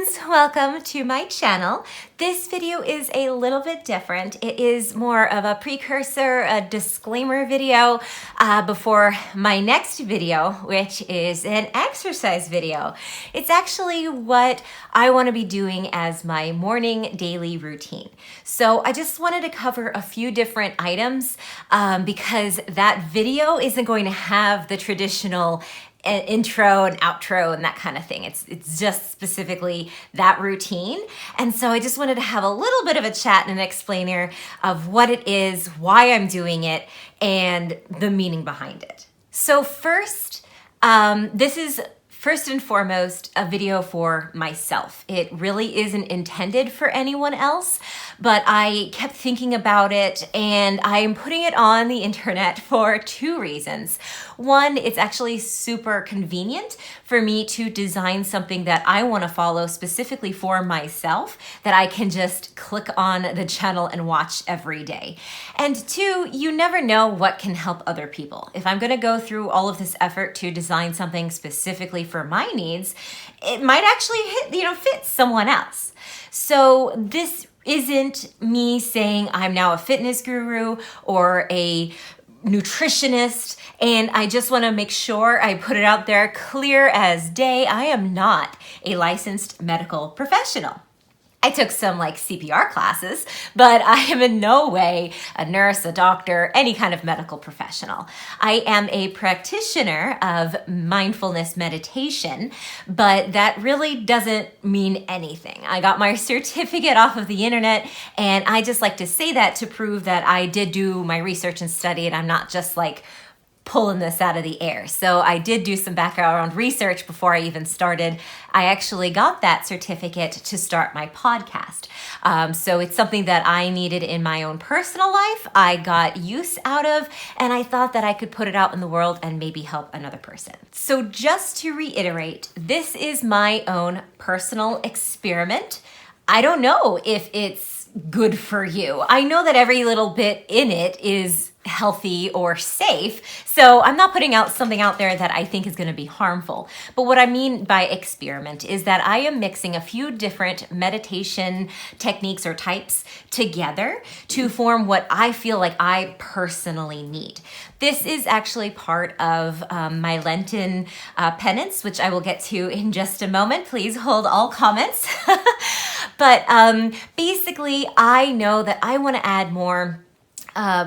friends, welcome to my channel. This video is a little bit different. It is more of a precursor, a disclaimer video before my next video, which is an exercise video. It's actually what I want to be doing as my morning daily routine. So I just wanted to cover a few different items because that video isn't going to have the traditional intro and outro and that kind of thing. It's just specifically that routine. And so I just wanted to have a little bit of a chat and an explainer of what it is, why I'm doing it, and the meaning behind it. So first, this is first and foremost a video for myself. It really isn't intended for anyone else, but I kept thinking about it and I'm putting it on the internet for two reasons. One, it's actually super convenient for me to design something that I want to follow specifically for myself that I can just click on the channel and watch every day. And two, you never know what can help other people. If I'm going to go through all of this effort to design something specifically for my needs, it might actually fit someone else. So this isn't me saying I'm now a fitness guru or a nutritionist, and I just want to make sure I put it out there clear as day. I am not a licensed medical professional. I took some CPR classes, but I am in no way a nurse, a doctor, any kind of medical professional. I am a practitioner of mindfulness meditation, but that really doesn't mean anything. I got my certificate off of the internet, and I just like to say that to prove that I did do my research and study, and I'm not just pulling this out of the air. So I did do some background research before I even started. I actually got that certificate to start my podcast. So it's something that I needed in my own personal life. I got use out of, and I thought that I could put it out in the world and maybe help another person. So just to reiterate, this is my own personal experiment. I don't know if it's good for you. I know that every little bit in it is healthy or safe. So I'm not putting out something out there that I think is going to be harmful. But what I mean by experiment is that I am mixing a few different meditation techniques or types together to form what I feel like I personally need. This is actually part of my Lenten penance, which I will get to in just a moment. Please hold all comments. But basically, I know that I want to add more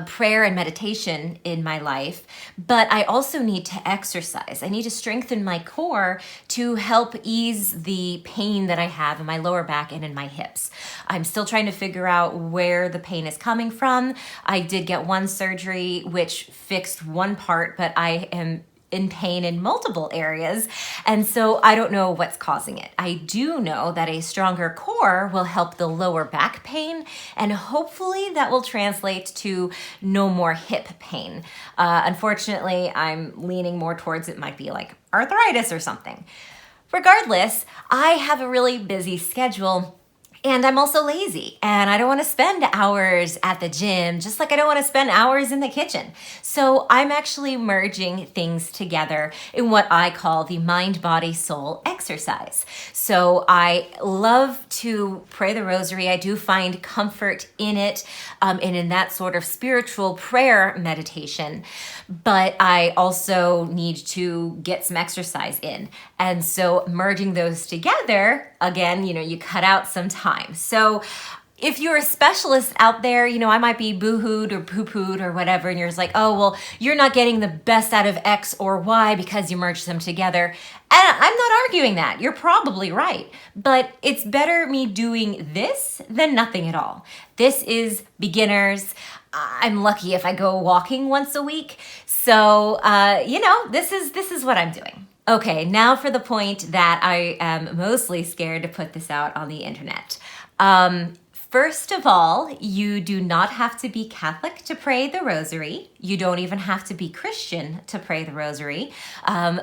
prayer and meditation in my life, but I also need to exercise. I need to strengthen my core to help ease the pain that I have in my lower back and in my hips. I'm still trying to figure out where the pain is coming from. I did get one surgery which fixed one part, but I am in pain in multiple areas, and so I don't know what's causing it. I do know that a stronger core will help the lower back pain, and hopefully that will translate to no more hip pain. Unfortunately, I'm leaning more towards it might be arthritis or something. Regardless, I have a really busy schedule. And I'm also lazy, and I don't want to spend hours at the gym, just like I don't want to spend hours in the kitchen. So I'm actually merging things together in what I call the mind, body, soul exercise. So I love to pray the Rosary. I do find comfort in it, and in that sort of spiritual prayer meditation. But I also need to get some exercise in. And so merging those together, again, you cut out some time. So if you're a specialist out there, I might be boo-hooed or poo-pooed or whatever, and you're just oh, well, you're not getting the best out of X or Y because you merged them together. And I'm not arguing that. You're probably right. But it's better me doing this than nothing at all. This is beginners. I'm lucky if I go walking once a week. So, this is what I'm doing. Okay, now for the point that I am mostly scared to put this out on the internet. First of all, you do not have to be Catholic to pray the Rosary. You don't even have to be Christian to pray the Rosary.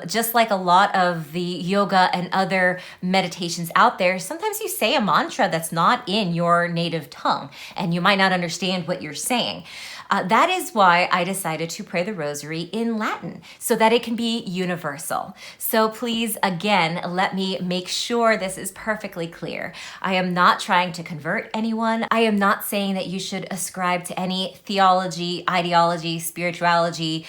Just like a lot of the yoga and other meditations out there, sometimes you say a mantra that's not in your native tongue, and you might not understand what you're saying. That is why I decided to pray the Rosary in Latin, so that it can be universal. So please, again, let me make sure this is perfectly clear. I am not trying to convert anyone. I am not saying that you should ascribe to any theology, ideology, spirituality,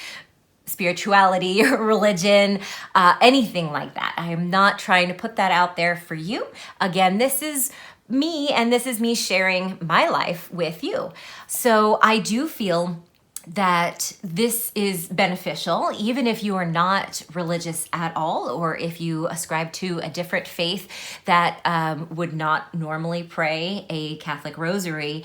religion, anything like that. I am not trying to put that out there for you. Again, this is me, and this is me sharing my life with you. So I do feel that this is beneficial, even if you are not religious at all, or if you ascribe to a different faith that would not normally pray a Catholic rosary.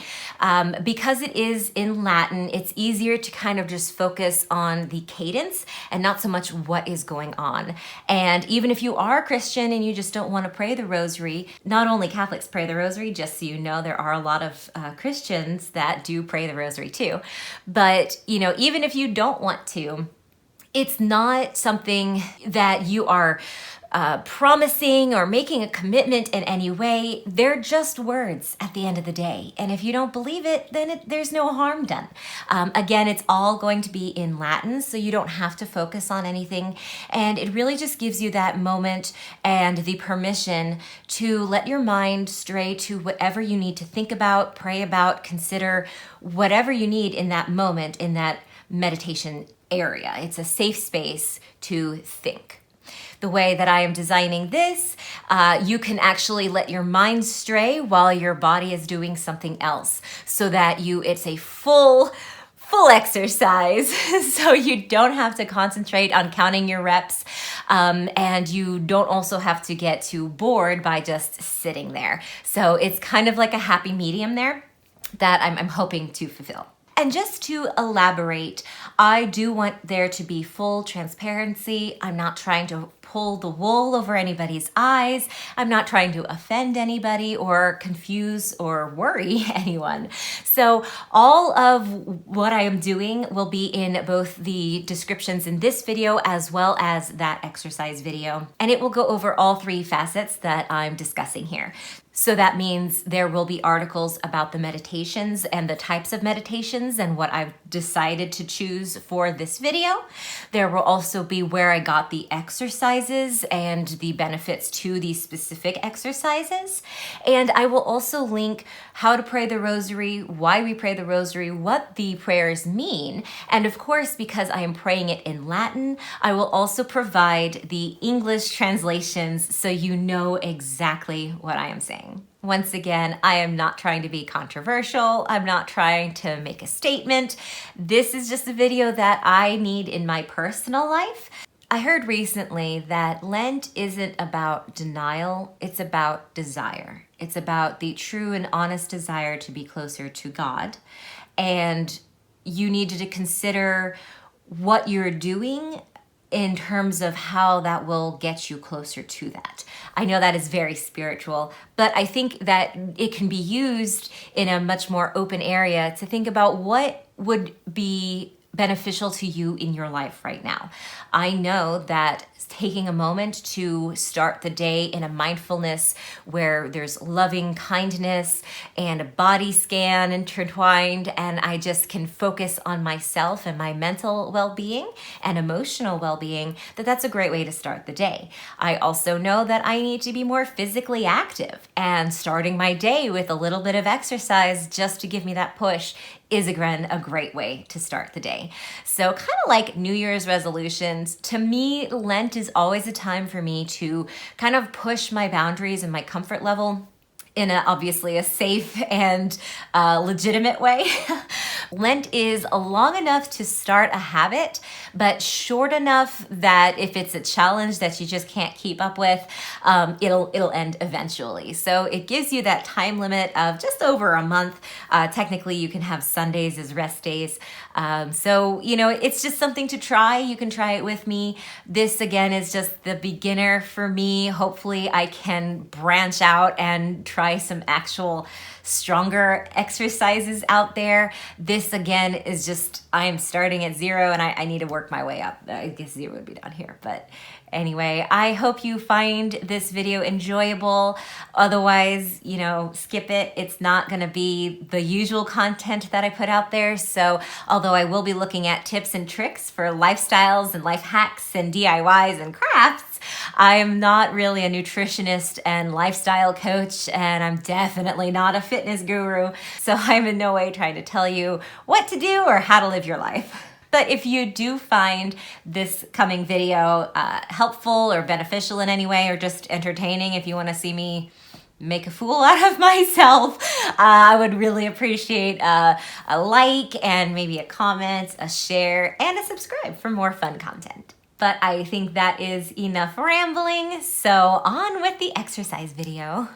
Because it is in Latin, it's easier to kind of just focus on the cadence and not so much what is going on. And even if you are Christian and you just don't want to pray the rosary, not only Catholics pray the rosary, just so you know, there are a lot of Christians that do pray the rosary too. But even if you don't want to, it's not something that you are promising or making a commitment in any way. They're just words at the end of the day. And if you don't believe it, then there's no harm done. Again, it's all going to be in Latin, so you don't have to focus on anything. And it really just gives you that moment and the permission to let your mind stray to whatever you need to think about, pray about, consider, whatever you need in that moment, in that meditation area. It's a safe space to think. The way that I am designing this, you can actually let your mind stray while your body is doing something else, so that it's a full exercise. So you don't have to concentrate on counting your reps, and you don't also have to get too bored by just sitting there. So it's kind of like a happy medium there that I'm hoping to fulfill. And just to elaborate, I do want there to be full transparency. I'm not trying to pull the wool over anybody's eyes. I'm not trying to offend anybody or confuse or worry anyone. So all of what I am doing will be in both the descriptions in this video as well as that exercise video. And it will go over all three facets that I'm discussing here. So that means there will be articles about the meditations and the types of meditations and what I've decided to choose for this video. There will also be where I got the exercises and the benefits to these specific exercises. And I will also link how to pray the rosary, why we pray the rosary, what the prayers mean. And of course, because I am praying it in Latin, I will also provide the English translations so you know exactly what I am saying. Once again, I am not trying to be controversial. I'm not trying to make a statement. This is just a video that I need in my personal life. I heard recently that Lent isn't about denial, it's about desire. It's about the true and honest desire to be closer to God. And you need to consider what you're doing in terms of how that will get you closer to that. I know that is very spiritual, but I think that it can be used in a much more open area to think about what would be beneficial to you in your life right now. I know that taking a moment to start the day in a mindfulness where there's loving kindness and a body scan intertwined, and I just can focus on myself and my mental well-being and emotional well-being, that's a great way to start the day. I also know that I need to be more physically active, and starting my day with a little bit of exercise just to give me that push is again a great way to start the day. So kind of like New Year's resolutions, to me, Lent is always a time for me to kind of push my boundaries and my comfort level in obviously a safe and legitimate way. Lent is long enough to start a habit, but short enough that if it's a challenge that you just can't keep up with, it'll end eventually. So it gives you that time limit of just over a month. Technically, you can have Sundays as rest days. So, it's just something to try. You can try it with me. This, again, is just the beginner for me. Hopefully, I can branch out and try some actual stronger exercises out there. This This again is just, I am starting at 0 and I need to work my way up. I guess 0 would be down here, but anyway, I hope you find this video enjoyable. Otherwise, you know, skip it. It's not gonna be the usual content that I put out there. So although I will be looking at tips and tricks for lifestyles and life hacks and DIYs and crafts, I'm not really a nutritionist and lifestyle coach, and I'm definitely not a fitness guru. So I'm in no way trying to tell you what to do or how to live your life. But if you do find this coming video helpful or beneficial in any way, or just entertaining, if you want to see me make a fool out of myself, I would really appreciate a like and maybe a comment, a share, and a subscribe for more fun content. But I think that is enough rambling, so on with the exercise video.